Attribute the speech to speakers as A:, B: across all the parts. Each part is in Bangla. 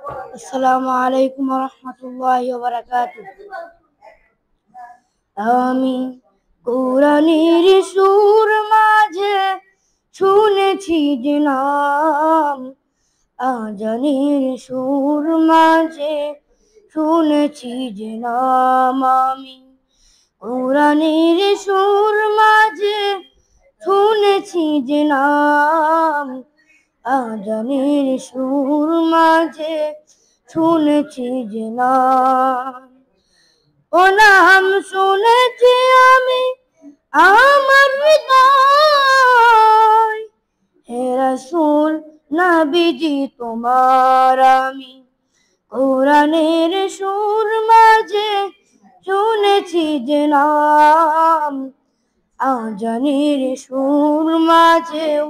A: আসসালামু আলাইকুম ওয়া রাহমাতুল্লাহি ওয়া বারাকাতুহু। আমি কোরআনের সুর মাঝে শুনেছি যে নাম, আজানের সুর মাঝে শুনেছি যে নাম। আমি কোরআনের সুর মাঝে শুনেছি যে নাম, আজানের সুর মাঝে শুনেছি যে নাম। ও নাম শুনেছি আমি আমার হৃদয়, হে রাসূল নবীজি তোমার আমি কোরআনের সুর মাঝে শুনেছি যে নাম, আজানের সুর মাঝেও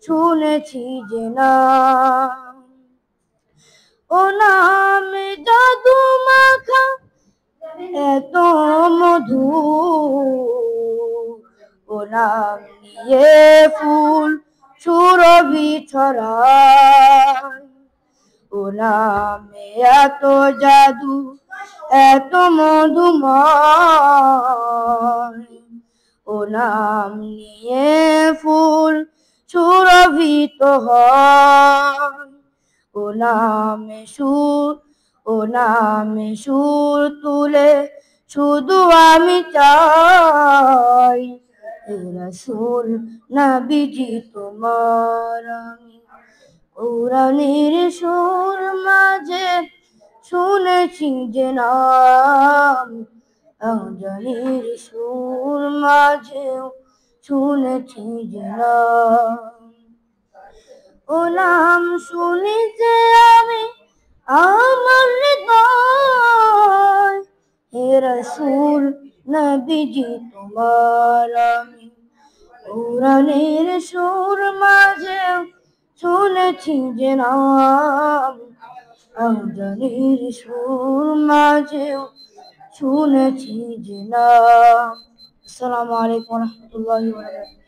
A: শুনেছি যে নাম। ও নামে জাদু মাখা এত মধু, ও নাম নিয়ে ফুল সুরভি ছড়ায়। ও নামে এত জাদু এত মধুময়, ও নাম নিয়ে ফুল সুরভিত হয়। ও নামে সুর তুলে শুধু আমি চাই, হে রাসূল নবীজি তোমার আমি কোরআনের সুর মাঝে শুনেছি যে নাম, আজানের সুর মাঝেও শুনেছি যে নাম। ও নাম শুনি যে আমি আমার হৃদয়, হে রাসূল নবীজি তোমার আমি কোরআনের সুর মাঝে শুনেছি যে নাম, আজানের সুর মাঝেও শুনেছি যে নাম। আসসালামু আলাইকুম ওয়া রাহমাতুল্লাহি ওয়া বারাকাতুহু।